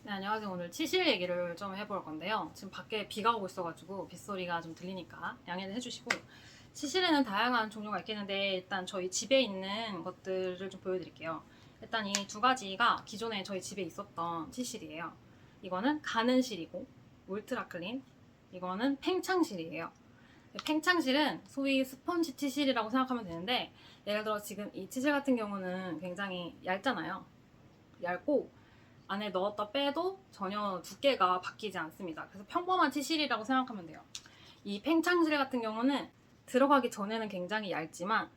네, 안녕하세요. 오늘 치실 얘기를 좀 해볼 건데요. 지금 밖에 비가 오고 있어가지고 빗소리가 좀 들리니까 양해를 해주시고, 치실에는 다양한 종류가 있겠는데 일단 저희 집에 있는 것들을 좀 보여드릴게요. 일단 이 두 가지가 기존에 저희 집에 있었던 치실이에요. 이거는 가는 실이고 울트라 클린, 이거는 팽창실이에요. 팽창실은 소위 스펀지 치실이라고 생각하면 되는데, 예를 들어 지금 이 치실 같은 경우는 굉장히 얇잖아요. 얇고 안에 넣었다 빼도 전혀 두께가 바뀌지 않습니다. 그래서 평범한 치실이라고 생각하면 돼요. 이 팽창실 같은 경우는 들어가기 전에는 굉장히 얇지만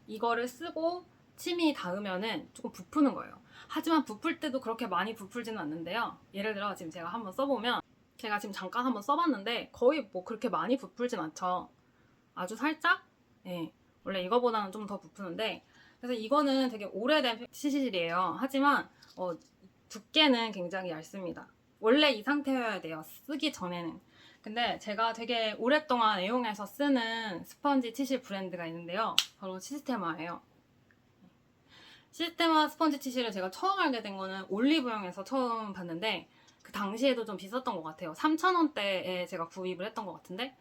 이거를 쓰고 침이 닿으면은 조금 부푸는 거예요. 하지만 부풀 때도 그렇게 많이 부풀지는 않는데요. 예를 들어 지금 제가 한번 써보면, 제가 지금 잠깐 한번 써봤는데 거의 뭐 그렇게 많이 부풀진 않죠. 아주 살짝? 예. 원래 이거보다는 좀 더 부푸는데, 그래서 이거는 되게 오래된 치실이에요. 하지만 두께는 굉장히 얇습니다. 원래 이 상태여야 돼요. 쓰기 전에는. 근데 제가 되게 오랫동안 애용해서 쓰는 스펀지 치실 브랜드가 있는데요. 바로 시스테마예요. 시스테마 스펀지 치실을 제가 처음 알게 된 거는 올리브영에서 처음 봤는데, 그 당시에도 좀 비쌌던 것 같아요. 3,000원대에 제가 구입을 했던 것 같은데,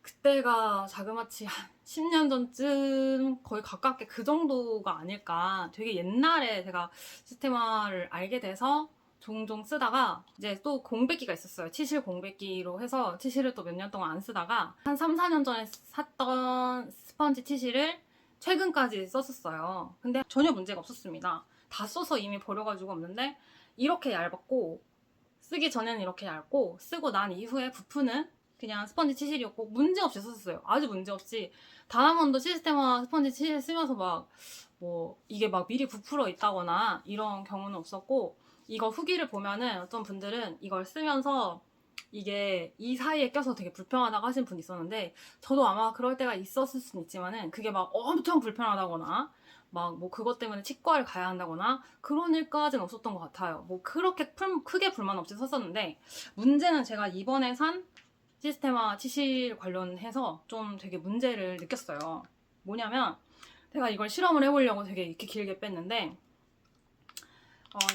그때가 자그마치 한 10년 전쯤 거의 가깝게 그 정도가 아닐까. 되게 옛날에 제가 시스테마를 알게 돼서 종종 쓰다가 이제 또 공백기가 있었어요. 치실 공백기로 해서 치실을 또 몇 년 동안 안 쓰다가 한 3, 4년 전에 샀던 스펀지 치실을 최근까지 썼었어요. 근데 전혀 문제가 없었습니다. 다 써서 이미 버려가지고 없는데, 이렇게 얇았고 쓰기 전에는 이렇게 얇고 쓰고 난 이후에 부푸는 그냥 스펀지 치실이었고 문제없이 썼어요. 아주 문제없이. 단 한 번도 시스테마 스펀지 치실 쓰면서 막 뭐 이게 막 미리 부풀어 있다거나 이런 경우는 없었고, 이거 후기를 보면은 어떤 분들은 이걸 쓰면서 이게 이 사이에 껴서 되게 불편하다고 하신 분이 있었는데, 저도 아마 그럴 때가 있었을 수는 있지만은 그게 막 엄청 불편하다거나 막 뭐 그것 때문에 치과를 가야 한다거나 그런 일까지는 없었던 것 같아요. 뭐 그렇게 크게 불만 없이 썼었는데, 문제는 제가 이번에 산 시스테마 치실 관련해서 좀 되게 문제를 느꼈어요. 뭐냐면, 제가 이걸 실험을 해보려고 되게 이렇게 길게 뺐는데,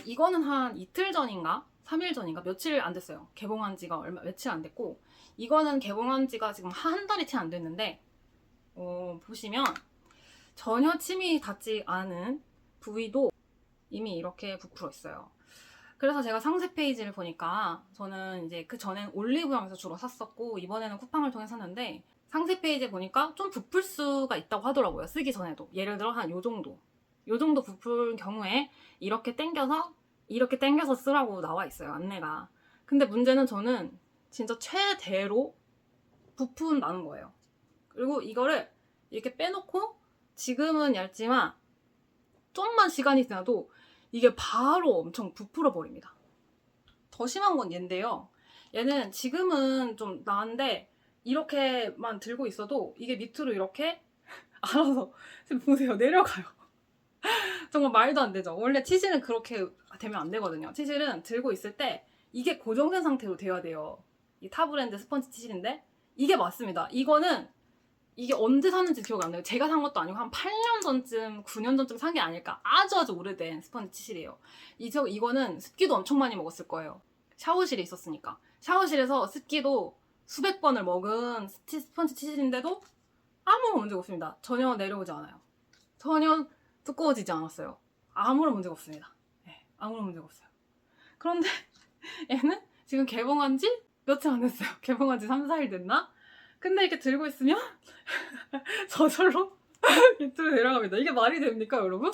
이거는 한 이틀 전인가 3일 전인가 며칠 안 됐어요. 개봉한 지가 며칠 안 됐고, 이거는 개봉한 지가 지금 한 달이 채 안 됐는데, 보시면 전혀 침이 닿지 않은 부위도 이미 이렇게 부풀어 있어요. 그래서 제가 상세 페이지를 보니까, 저는 이제 그 전엔 올리브영에서 주로 샀었고 이번에는 쿠팡을 통해 샀는데, 상세 페이지에 보니까 좀 부풀 수가 있다고 하더라고요. 쓰기 전에도. 예를 들어 한 요 정도 부풀 경우에 이렇게 당겨서 쓰라고 나와 있어요, 안내가. 근데 문제는 저는 진짜 최대로 부푼 나는 거예요. 그리고 이거를 이렇게 빼놓고 지금은 얇지만 좀만 시간이 지나도 이게 바로 엄청 부풀어 버립니다. 더 심한 건 얘인데요. 얘는 지금은 좀 나은데, 이렇게만 들고 있어도 이게 밑으로 이렇게 알아서, 지금 보세요, 내려가요. 정말 말도 안 되죠. 원래 치실은 그렇게 되면 안 되거든요. 치실은 들고 있을 때 이게 고정된 상태로 돼야 돼요. 이 타브랜드 스펀지 치실인데 이게 맞습니다. 이게 언제 샀는지 기억이 안 나요. 제가 산 것도 아니고 한 8년 전쯤, 9년 전쯤 산 게 아닐까. 아주 오래된 스펀지 치실이에요. 이거는 습기도 엄청 많이 먹었을 거예요. 샤워실에 있었으니까. 샤워실에서 습기도 수백 번을 먹은 스펀지 치실인데도 아무런 문제가 없습니다. 전혀 내려오지 않아요. 전혀 두꺼워지지 않았어요. 아무런 문제가 없습니다. 네, 아무런 문제가 없어요. 그런데 얘는 지금 개봉한 지 며칠 안 됐어요. 개봉한 지 3, 4일 됐나? 근데 이렇게 들고 있으면 저절로 밑으로 내려갑니다. 이게 말이 됩니까, 여러분?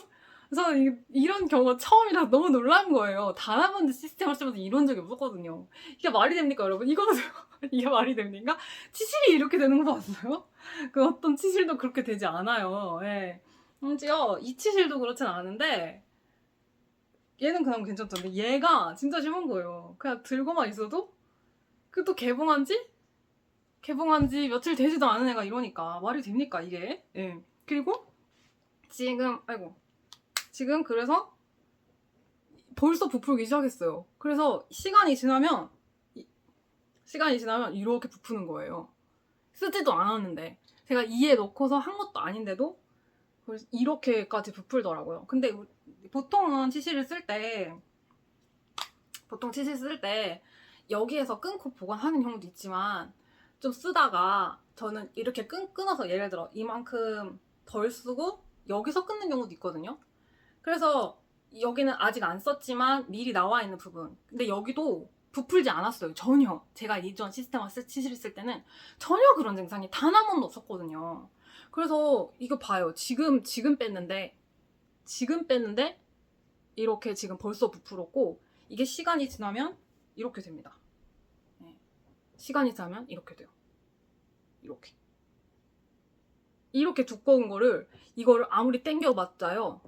저는 이런 경우가 처음이라 너무 놀란 거예요. 단 한 번도 시스템을 쓰면서 이런 적이 없었거든요. 이게 말이 됩니까, 여러분? 이거 보세요. 이게 말이 됩니까? 치실이 이렇게 되는 거 봤어요? 그 어떤 치실도 그렇게 되지 않아요. 예. 심지어 이 치실도 그렇진 않은데, 얘는 그냥 괜찮던데 얘가 진짜 심한 거예요. 그냥 들고만 있어도 그 또 개봉한 지 며칠 되지도 않은 애가 이러니까 말이 됩니까, 이게? 예. 그리고 지금 그래서 벌써 부풀기 시작했어요. 그래서 시간이 지나면 이렇게 부푸는 거예요. 쓰지도 않았는데, 제가 이에 넣고서 한 것도 아닌데도 이렇게까지 부풀더라고요. 근데 보통은 치실을 쓸 때 보통 치실 쓸 때 여기에서 끊고 보관하는 경우도 있지만 좀 쓰다가 저는 이렇게 끊어서 예를 들어 이만큼 덜 쓰고 여기서 끊는 경우도 있거든요. 그래서 여기는 아직 안 썼지만 미리 나와 있는 부분. 근데 여기도 부풀지 않았어요. 전혀. 제가 이전 시스템화 치실을 쓸 때는 전혀 그런 증상이 단 한 번도 없었거든요. 그래서 이거 봐요. 지금 뺐는데 이렇게 지금 벌써 부풀었고 이게 시간이 지나면 이렇게 됩니다. 네. 시간이 지나면 이렇게 돼요. 이렇게 두꺼운 거를 이거를 아무리 당겨봤자요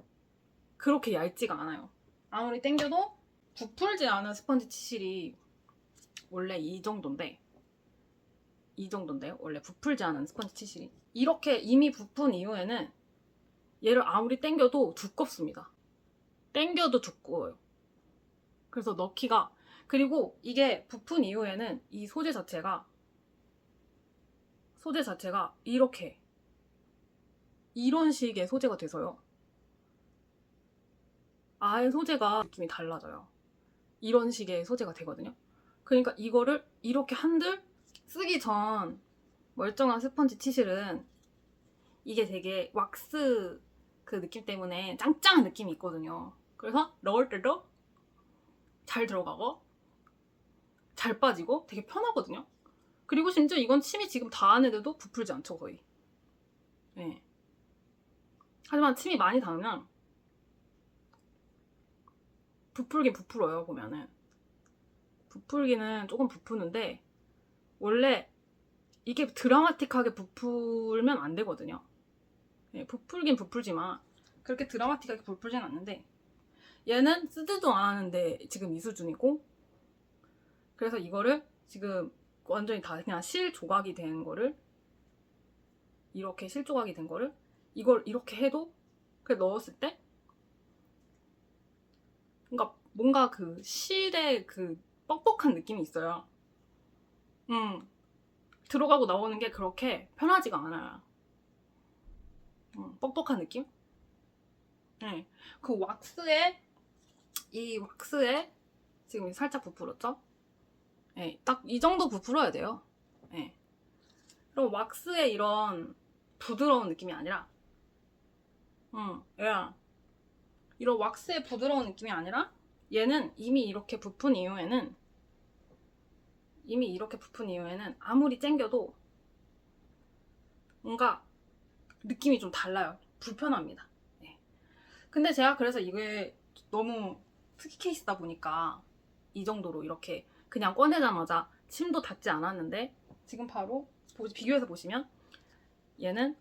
그렇게 얇지가 않아요. 아무리 당겨도 부풀지 않은 스펀지 치실이 원래 이 정도인데 원래 부풀지 않은 스펀지 치실이 이렇게 이미 부푼 이후에는 얘를 아무리 당겨도 두껍습니다. 당겨도 두꺼워요. 그래서 넣기가, 그리고 이게 부푼 이후에는 이 소재 자체가 이렇게 이런 식의 소재가 돼서요 아예 소재가 느낌이 달라져요. 이런 식의 소재가 되거든요. 그러니까 이거를 이렇게 한들 쓰기 전 멀쩡한 스펀지 치실은 이게 되게 왁스 그 느낌 때문에 짱짱한 느낌이 있거든요. 그래서 넣을 때도 잘 들어가고 잘 빠지고 되게 편하거든요. 그리고 심지어 이건 침이 지금 닿았는데도 부풀지 않죠, 거의. 네. 하지만 침이 많이 닿으면 부풀긴 부풀어요, 보면은. 부풀기는 조금 부푸는데 원래 이게 드라마틱하게 부풀면 안 되거든요. 네, 부풀긴 부풀지만 그렇게 드라마틱하게 부풀진 않는데 얘는 쓰지도 않았는데 지금 이 수준이고, 그래서 이거를 지금 완전히 다 그냥 실 조각이 된 거를 이렇게 실 조각이 된 거를 이걸 이렇게 해도 그 넣었을 때 뭔가 그 실의 그 뻑뻑한 느낌이 있어요. 들어가고 나오는 게 그렇게 편하지가 않아요. 뻑뻑한 느낌? 네. 그 왁스에 지금 살짝 부풀었죠? 네, 딱 이 정도 부풀어야 돼요. 네. 그럼 왁스의 이런 부드러운 느낌이 아니라, 얘야. 이런 왁스의 부드러운 느낌이 아니라, 얘는 이미 이렇게 부푼 이후에는 아무리 쨍겨도 뭔가 느낌이 좀 달라요. 불편합니다. 네. 근데 제가 그래서 이게 너무 특이 케이스다 보니까 이 정도로 이렇게 그냥 꺼내자마자 침도 닿지 않았는데 지금 바로 비교해서 보시면 얘는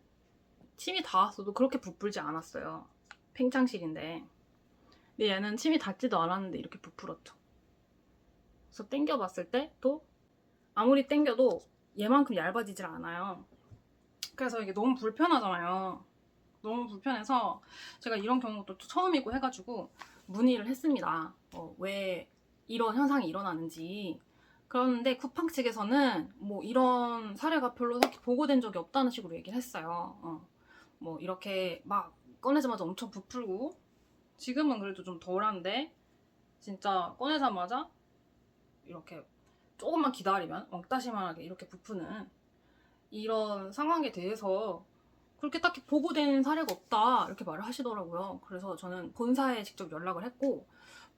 침이 닿았어도 그렇게 부풀지 않았어요. 팽창실인데. 근데 얘는 침이 닿지도 않았는데 이렇게 부풀었죠. 그래서 당겨봤을 때 또 아무리 당겨도 얘만큼 얇아지질 않아요. 그래서 이게 너무 불편하잖아요. 너무 불편해서 제가 이런 경우도 처음이고 해가지고 문의를 했습니다. 왜 이런 현상이 일어나는지. 그런데 쿠팡 측에서는 뭐 이런 사례가 별로 보고된 적이 없다는 식으로 얘기를 했어요. 뭐 이렇게 막 꺼내자마자 엄청 부풀고, 지금은 그래도 좀 덜한데 진짜 꺼내자마자 이렇게 조금만 기다리면 왕따시만하게 이렇게 부푸는 이런 상황에 대해서 그렇게 딱히 보고된 사례가 없다 이렇게 말을 하시더라고요. 그래서 저는 본사에 직접 연락을 했고,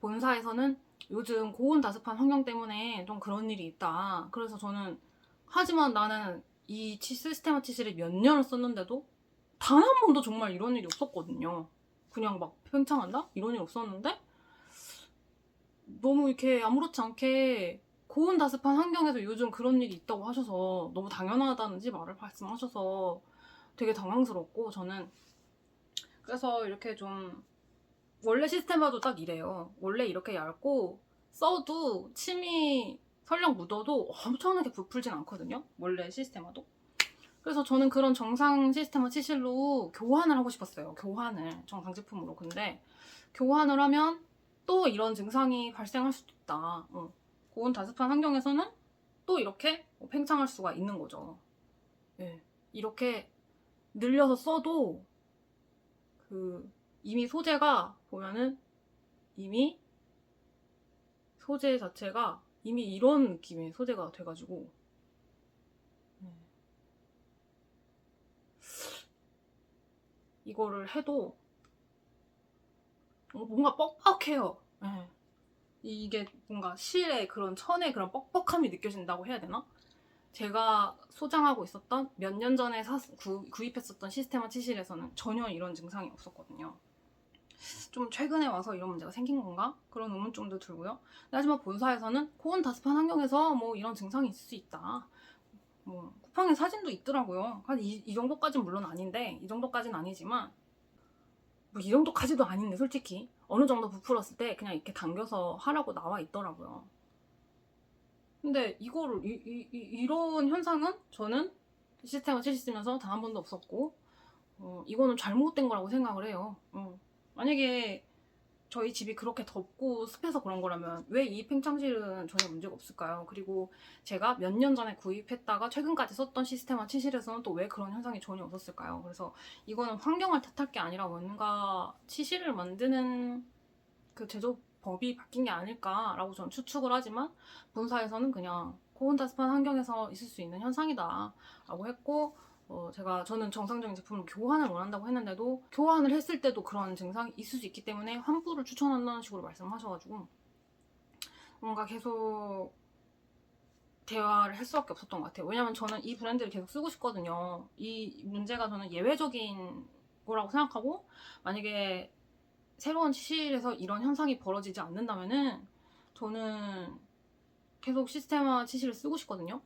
본사에서는 요즘 고온 다습한 환경 때문에 좀 그런 일이 있다. 그래서 저는, 하지만 나는 이 시스테마 치실을 몇 년을 썼는데도 단 한 번도 정말 이런 일이 없었거든요. 그냥 막 팽창한다? 이런 일이 없었는데 너무 이렇게 아무렇지 않게 고온 다습한 환경에서 요즘 그런 일이 있다고 하셔서 너무 당연하다는지 말씀하셔서 되게 당황스럽고, 저는 그래서 이렇게 좀, 원래 시스템화도 딱 이래요. 원래 이렇게 얇고 써도 침이 설령 묻어도 엄청나게 부풀진 않거든요, 원래 시스템화도. 그래서 저는 그런 정상 시스템화 치실로 교환을 하고 싶었어요. 정상 제품으로. 근데 교환을 하면 또 이런 증상이 발생할 수도 있다. 고온 다습한 환경에서는 또 이렇게 팽창할 수가 있는 거죠. 네. 이렇게 늘려서 써도 이미 소재가 보면은 이미 소재 자체가 이미 이런 느낌의 소재가 돼가지고 이거를 해도 뭔가 뻑뻑해요. 이게 뭔가 실의 그런 천의 그런 뻑뻑함이 느껴진다고 해야 되나? 제가 소장하고 있었던 몇 년 전에 구입했었던 시스테마 치실에서는 전혀 이런 증상이 없었거든요. 좀 최근에 와서 이런 문제가 생긴 건가? 그런 의문점도 들고요. 하지만 본사에서는 고온 다습한 환경에서 뭐 이런 증상이 있을 수 있다. 뭐 쿠팡에 사진도 있더라고요. 한 이 정도까지는 물론 아닌데, 이 정도까지는 아니지만 뭐 이 정도까지도 아닌데 솔직히 어느 정도 부풀었을 때 그냥 이렇게 당겨서 하라고 나와 있더라고요. 근데 이거를 이런 현상은 저는 시스템을 쓰면서 단 한 번도 없었고 이거는 잘못된 거라고 생각을 해요. 만약에 저희 집이 그렇게 덥고 습해서 그런 거라면 왜 이 팽창실은 전혀 문제가 없을까요? 그리고 제가 몇 년 전에 구입했다가 최근까지 썼던 시스템화 치실에서는 또 왜 그런 현상이 전혀 없었을까요? 그래서 이거는 환경을 탓할 게 아니라 뭔가 치실을 만드는 그 제조법이 바뀐 게 아닐까라고 저는 추측을 하지만 본사에서는 그냥 고온다습한 환경에서 있을 수 있는 현상이다 라고 했고 저는 정상적인 제품을 교환을 원한다고 했는데도 교환을 했을 때도 그런 증상이 있을 수 있기 때문에 환불을 추천한다는 식으로 말씀하셔가지고 뭔가 계속 대화를 할 수밖에 없었던 것 같아요. 왜냐면 저는 이 브랜드를 계속 쓰고 싶거든요. 이 문제가 저는 예외적인 거라고 생각하고 만약에 새로운 치실에서 이런 현상이 벌어지지 않는다면은 저는 계속 시스테마 치실을 쓰고 싶거든요.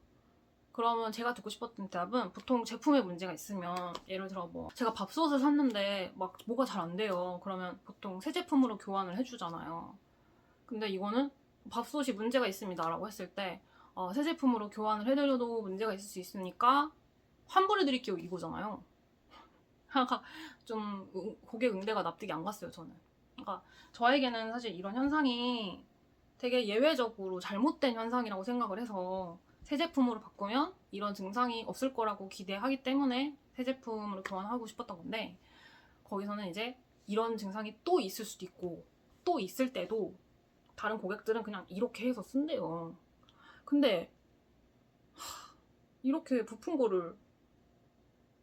그러면 제가 듣고 싶었던 대답은 보통 제품에 문제가 있으면 예를 들어 뭐 제가 밥솥을 샀는데 막 뭐가 잘 안 돼요. 그러면 보통 새 제품으로 교환을 해주잖아요. 근데 이거는 밥솥이 문제가 있습니다 라고 했을 때 새 제품으로 교환을 해드려도 문제가 있을 수 있으니까 환불해드릴게요 이거잖아요. 좀 고객 응대가 납득이 안 갔어요 저는. 그러니까 저에게는 사실 이런 현상이 되게 예외적으로 잘못된 현상이라고 생각을 해서 새 제품으로 바꾸면 이런 증상이 없을 거라고 기대하기 때문에 새 제품으로 교환하고 싶었던 건데 거기서는 이제 이런 증상이 또 있을 수도 있고 또 있을 때도 다른 고객들은 그냥 이렇게 해서 쓴대요. 근데 이렇게 부푼 거를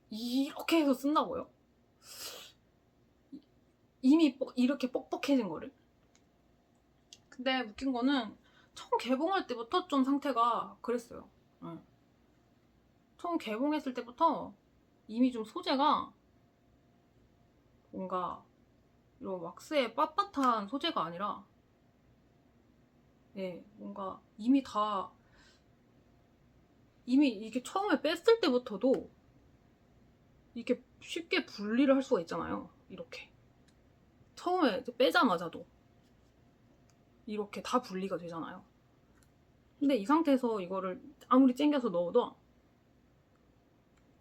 이렇게 해서 쓴다고요? 이미 이렇게 뻑뻑해진 거를? 근데 웃긴 거는 처음 개봉할 때부터 좀 상태가 그랬어요. 처음 개봉했을 때부터 이미 좀 소재가 뭔가 이런 왁스의 빳빳한 소재가 아니라 뭔가 이미 이게 처음에 뺐을 때부터도 이렇게 쉽게 분리를 할 수가 있잖아요. 이렇게 처음에 빼자마자도 이렇게 다 분리가 되잖아요. 근데 이 상태에서 이거를 아무리 쨍겨서 넣어도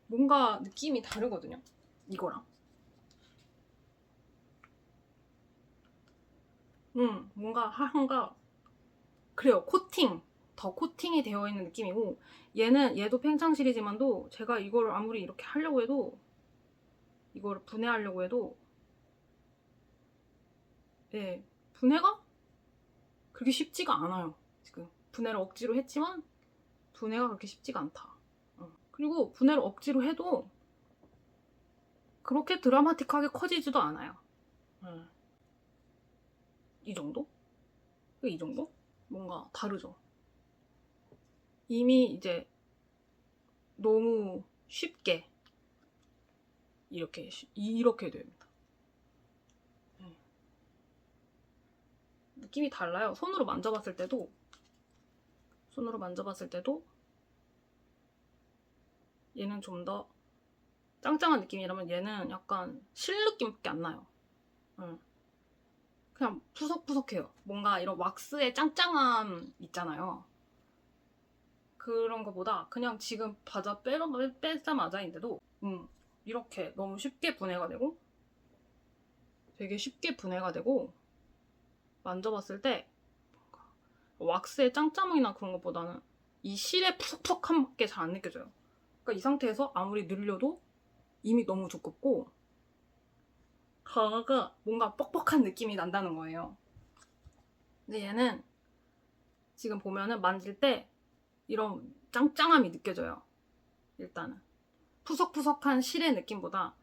뭔가 느낌이 다르거든요. 이거랑. 뭔가 그래요. 더 코팅이 되어 있는 느낌이고 얘도 팽창실이지만도 제가 이걸 아무리 이렇게 하려고 해도 이거를 분해하려고 해도 분해가 그렇게 쉽지가 않아요. 지금 분해를 억지로 했지만 분해가 그렇게 쉽지가 않다. 그리고 분해를 억지로 해도 그렇게 드라마틱하게 커지지도 않아요. 이 정도? 이 정도? 뭔가 다르죠. 이미 이제 너무 쉽게 이렇게 됩니다. 느낌이 달라요. 손으로 만져봤을 때도 얘는 좀 더 짱짱한 느낌이라면 얘는 약간 실 느낌밖에 안 나요. 그냥 푸석푸석해요. 뭔가 이런 왁스의 짱짱함 있잖아요. 그런 거보다 그냥 지금 빼자마자인데도 이렇게 너무 쉽게 분해가 되고 되게 쉽게 분해가 되고 만져봤을 때 왁스의 짱짱함이나 그런 것보다는 이 실의 푸석푸석함 게 잘 안 느껴져요. 그러니까 이 상태에서 아무리 늘려도 이미 너무 두껍고 가가 뭔가 뻑뻑한 느낌이 난다는 거예요. 근데 얘는 지금 보면은 만질 때 이런 짱짱함이 느껴져요. 일단은 푸석푸석한 실의 느낌보다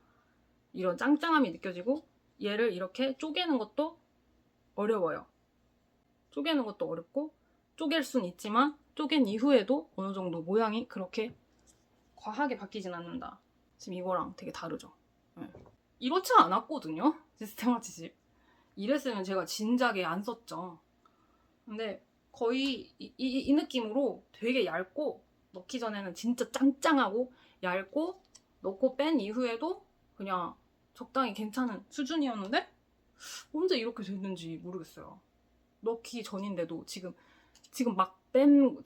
이런 짱짱함이 느껴지고, 얘를 이렇게 쪼개는 것도 어려워요. 쪼개는 것도 어렵고, 쪼갤 순 있지만 쪼갠 이후에도 어느 정도 모양이 그렇게 과하게 바뀌진 않는다. 지금 이거랑 되게 다르죠. 네. 이렇지 않았거든요, 시스테마 70. 이랬으면 제가 진작에 안 썼죠. 근데 거의 이 느낌으로 되게 얇고, 넣기 전에는 진짜 짱짱하고 얇고, 넣고 뺀 이후에도 그냥 적당히 괜찮은 수준이었는데 언제 이렇게 됐는지 모르겠어요. 넣기 전인데도 지금 막 뺀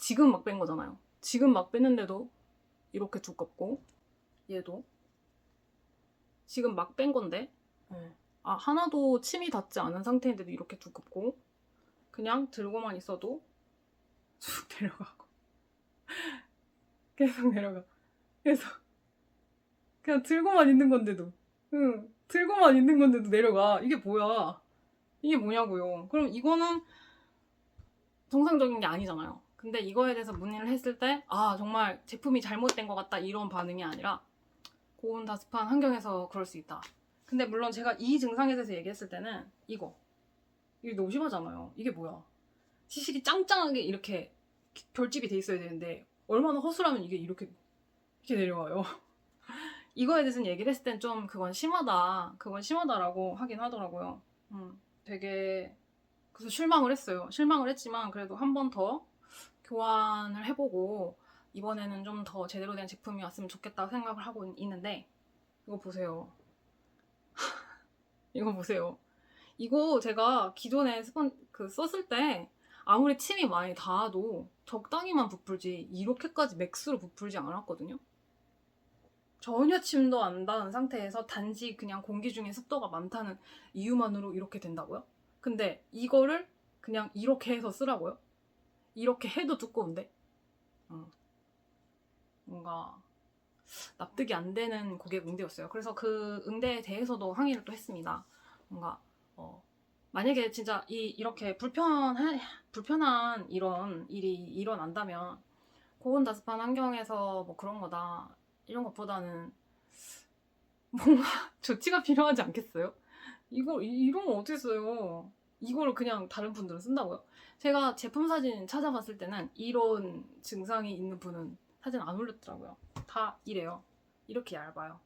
거잖아요. 지금 막 뺐는데도 이렇게 두껍고, 얘도 지금 막 뺀 건데, 하나도 침이 닿지 않은 상태인데도 이렇게 두껍고, 그냥 들고만 있어도 쭉 내려가고 계속 내려가. 계속 그냥 들고만 있는 건데도, 들고만 있는 건데도 내려가. 이게 뭐야? 이게 뭐냐고요. 그럼 이거는 정상적인 게 아니잖아요. 근데 이거에 대해서 문의를 했을 때, 정말 제품이 잘못된 것 같다, 이런 반응이 아니라 고온 다습한 환경에서 그럴 수 있다. 근데 물론 제가 이 증상에 대해서 얘기했을 때는 이게 너무 심하잖아요. 이게 뭐야? 시실이 짱짱하게 이렇게 결집이 돼 있어야 되는데 얼마나 허술하면 이게 이렇게 내려와요. 이거에 대해서는 얘기를 했을 땐 좀 그건 심하다라고 하긴 하더라고요. 되게 그래서 실망을 했어요. 실망을 했지만 그래도 한 번 더 교환을 해보고 이번에는 좀 더 제대로 된 제품이 왔으면 좋겠다고 생각을 하고 있는데, 이거 보세요. 이거 보세요. 이거 제가 기존에 썼을 때 아무리 침이 많이 닿아도 적당히만 부풀지 이렇게까지 맥스로 부풀지 않았거든요. 전혀 침도 안 닿은 상태에서 단지 그냥 공기 중에 습도가 많다는 이유만으로 이렇게 된다고요? 근데 이거를 그냥 이렇게 해서 쓰라고요? 이렇게 해도 두꺼운데? 뭔가 납득이 안 되는 고객 응대였어요. 그래서 그 응대에 대해서도 항의를 또 했습니다. 뭔가 만약에 진짜 이렇게 불편한 이런 일이 일어난다면 고온 다습한 환경에서 뭐 그런 거다, 이런 것보다는 뭔가 조치가 필요하지 않겠어요? 이런 거 어떻게 써요? 이거를 그냥 다른 분들은 쓴다고요? 제가 제품 사진 찾아봤을 때는 이런 증상이 있는 분은 사진 안 올렸더라고요. 다 이래요. 이렇게 얇아요.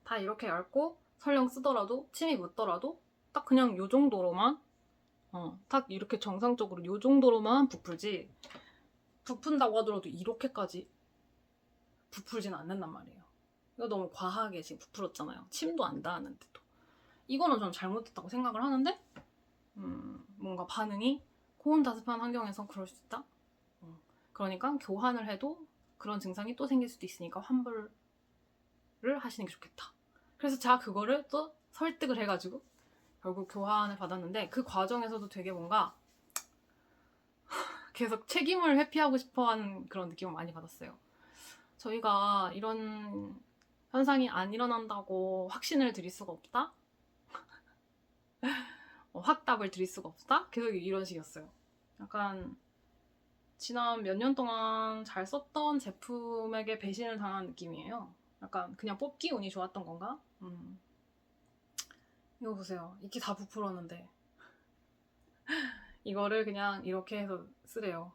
다 이렇게 얇고, 설령 쓰더라도 침이 묻더라도 딱 그냥 요 정도로만, 딱 이렇게 정상적으로 요 정도로만 부풀지, 부푼다고 하더라도 이렇게까지 부풀진 않는단 말이에요. 이거 너무 과하게 지금 부풀었잖아요. 침도 안 닿았는데도. 이거는 좀 잘못됐다고 생각을 하는데, 뭔가 반응이 고온 다습한 환경에서 그럴 수 있다? 그러니까 교환을 해도 그런 증상이 또 생길 수도 있으니까 환불을 하시는 게 좋겠다. 그래서 제가 그거를 또 설득을 해가지고 결국 교환을 받았는데, 그 과정에서도 되게 뭔가 계속 책임을 회피하고 싶어하는 그런 느낌을 많이 받았어요. 저희가 이런 현상이 안 일어난다고 확신을 드릴 수가 없다? 확답을 드릴 수가 없다? 계속 이런 식이었어요. 약간 지난 몇 년 동안 잘 썼던 제품에게 배신을 당한 느낌이에요. 약간 그냥 뽑기 운이 좋았던 건가? 이거 보세요. 이렇게 다 부풀었는데 이거를 그냥 이렇게 해서 쓰래요.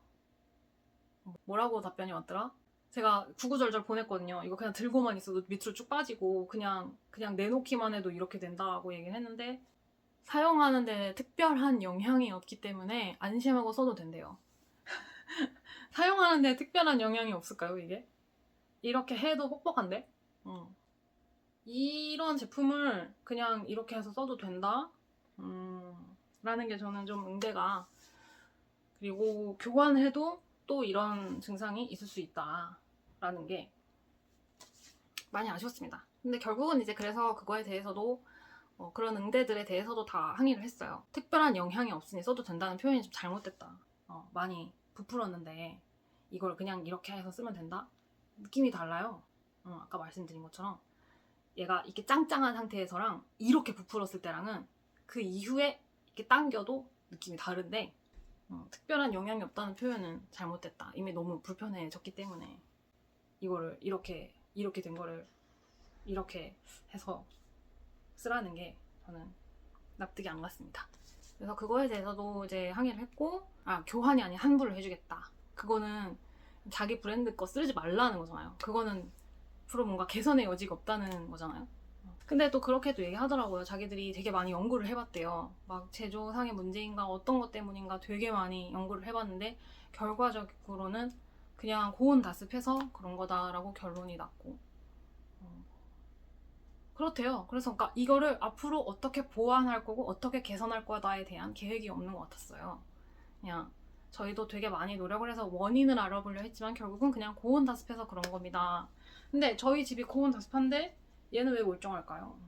뭐라고 답변이 왔더라? 제가 구구절절 보냈거든요. 이거 그냥 들고만 있어도 밑으로 쭉 빠지고 그냥 내놓기만 해도 이렇게 된다고 얘기를 했는데, 사용하는 데 특별한 영향이 없기 때문에 안심하고 써도 된대요. 사용하는 데 특별한 영향이 없을까요, 이게? 이렇게 해도 뻑뻑한데? 이런 제품을 그냥 이렇게 해서 써도 된다? 라는 게 저는 좀 응대가, 그리고 교환해도 또 이런 증상이 있을 수 있다 라는 게 많이 아쉬웠습니다. 근데 결국은 이제 그래서 그거에 대해서도 그런 응대들에 대해서도 다 항의를 했어요. 특별한 영향이 없으니 써도 된다는 표현이 좀 잘못됐다. 많이 부풀었는데 이걸 그냥 이렇게 해서 쓰면 된다? 느낌이 달라요. 아까 말씀드린 것처럼 얘가 이렇게 짱짱한 상태에서랑 이렇게 부풀었을 때랑은 그 이후에 이렇게 당겨도 느낌이 다른데, 특별한 영향이 없다는 표현은 잘못됐다. 이미 너무 불편해졌기 때문에 이거를 이렇게 된 거를 이렇게 해서 쓰라는 게 저는 납득이 안 갔습니다. 그래서 그거에 대해서도 이제 항의를 했고, 교환이 아닌 환불을 해주겠다. 그거는 자기 브랜드 거 쓰지 말라는 거잖아요. 그거는 앞으로 뭔가 개선의 여지가 없다는 거잖아요. 근데 또 그렇게도 얘기하더라고요. 자기들이 되게 많이 연구를 해봤대요. 막 제조상의 문제인가 어떤 것 때문인가 되게 많이 연구를 해봤는데 결과적으로는 그냥 고온 다습해서 그런 거다라고 결론이 났고, 그렇대요. 그래서 그러니까 이거를 앞으로 어떻게 보완할 거고 어떻게 개선할 거다에 대한 계획이 없는 것 같았어요. 그냥 저희도 되게 많이 노력을 해서 원인을 알아보려 했지만 결국은 그냥 고온 다습해서 그런 겁니다. 근데 저희 집이 고온 다습한데 얘는 왜 멀쩡할까요?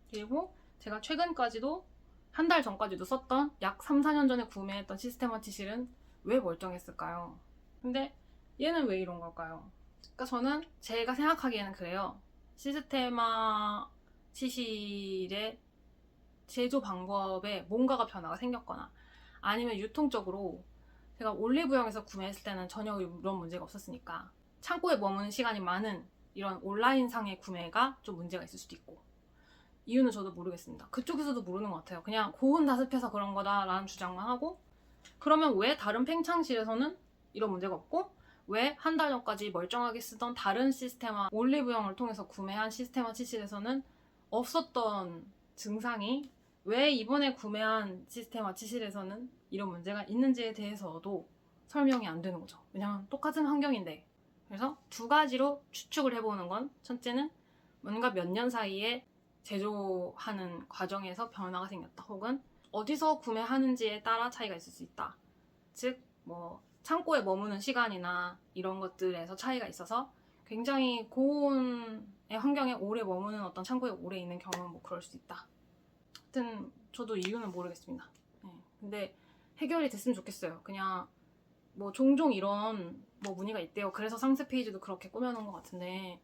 그리고 제가 최근까지도 한 달 전까지도 썼던 약 3, 4년 전에 구매했던 시스테마 치실은 왜 멀쩡했을까요? 근데 얘는 왜 이런 걸까요? 그러니까 저는 제가 생각하기에는 그래요. 시스테마 치실의 제조 방법에 뭔가가 변화가 생겼거나 아니면 유통적으로 제가 올리브영에서 구매했을 때는 전혀 이런 문제가 없었으니까 창고에 머무는 시간이 많은 이런 온라인상의 구매가 좀 문제가 있을 수도 있고, 이유는 저도 모르겠습니다. 그쪽에서도 모르는 것 같아요. 그냥 고온 다습해서 그런 거다라는 주장만 하고, 그러면 왜 다른 팽창실에서는 이런 문제가 없고 왜 한 달 전까지 멀쩡하게 쓰던 다른 시스테마 올리브영을 통해서 구매한 시스테마 치실에서는 없었던 증상이 왜 이번에 구매한 시스테마 치실에서는 이런 문제가 있는지에 대해서도 설명이 안 되는 거죠. 왜냐면 똑같은 환경인데. 그래서 두 가지로 추측을 해보는 건, 첫째는 뭔가 몇 년 사이에 제조하는 과정에서 변화가 생겼다, 혹은 어디서 구매하는지에 따라 차이가 있을 수 있다. 즉, 뭐 창고에 머무는 시간이나 이런 것들에서 차이가 있어서 굉장히 고온의 환경에 오래 머무는 어떤 창고에 오래 있는 경우는 뭐 그럴 수 있다. 하여튼 저도 이유는 모르겠습니다. 네. 근데 해결이 됐으면 좋겠어요. 그냥 뭐 종종 이런 뭐 문의가 있대요. 그래서 상세 페이지도 그렇게 꾸며놓은 것 같은데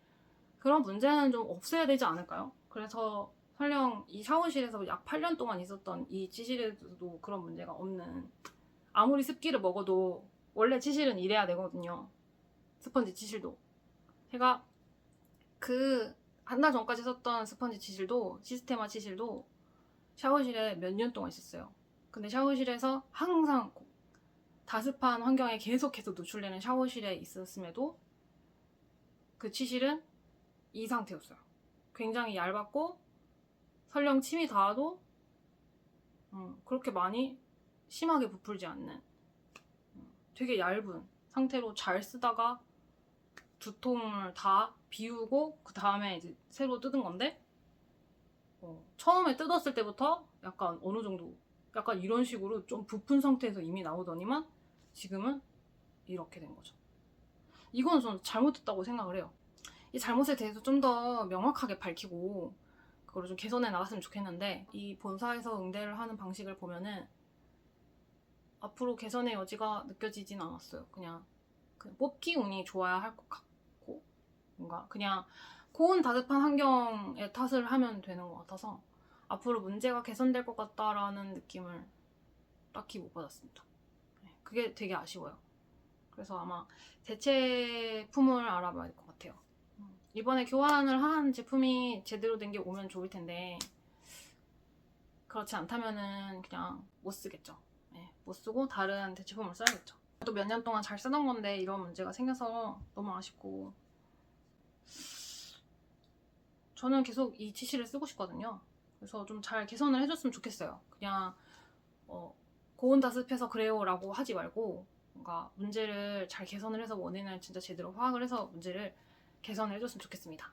그런 문제는 좀 없애야 되지 않을까요? 그래서 설령 이 샤워실에서 약 8년 동안 있었던 이 치실에도 그런 문제가 없는, 아무리 습기를 먹어도 원래 치실은 이래야 되거든요. 스펀지 치실도. 제가 그 한 달 전까지 썼던 스펀지 치실도, 시스테마 치실도 샤워실에 몇 년 동안 있었어요. 근데 샤워실에서 항상 다습한 환경에 계속해서 노출되는 샤워실에 있었음에도 그 치실은 이 상태였어요. 굉장히 얇았고 설령 침이 닿아도 그렇게 많이 심하게 부풀지 않는 되게 얇은 상태로 잘 쓰다가 두 통을 다 비우고 그 다음에 이제 새로 뜯은 건데, 처음에 뜯었을 때부터 약간 어느 정도 약간 이런 식으로 좀 부푼 상태에서 이미 나오더니만 지금은 이렇게 된 거죠. 이건 저는 잘못했다고 생각을 해요. 이 잘못에 대해서 좀 더 명확하게 밝히고 그거를 좀 개선해 나갔으면 좋겠는데, 이 본사에서 응대를 하는 방식을 보면은 앞으로 개선의 여지가 느껴지진 않았어요. 그냥 뽑기 운이 좋아야 할 것 같고, 뭔가 그냥 고온 다습한 환경에 탓을 하면 되는 것 같아서 앞으로 문제가 개선될 것 같다라는 느낌을 딱히 못 받았습니다. 그게 되게 아쉬워요. 그래서 아마 대체품을 알아봐야 될 것 같아요. 이번에 교환을 한 제품이 제대로 된 게 오면 좋을 텐데 그렇지 않다면은 그냥 못 쓰겠죠. 못 쓰고 다른 대체품을 써야겠죠. 또 몇 년 동안 잘 쓰던 건데 이런 문제가 생겨서 너무 아쉽고, 저는 계속 이 치실을 쓰고 싶거든요. 그래서 좀 잘 개선을 해줬으면 좋겠어요. 그냥 고온 다습해서 그래요 라고 하지 말고 뭔가 문제를 잘 개선을 해서 원인을 진짜 제대로 파악을 해서 문제를 개선을 해줬으면 좋겠습니다.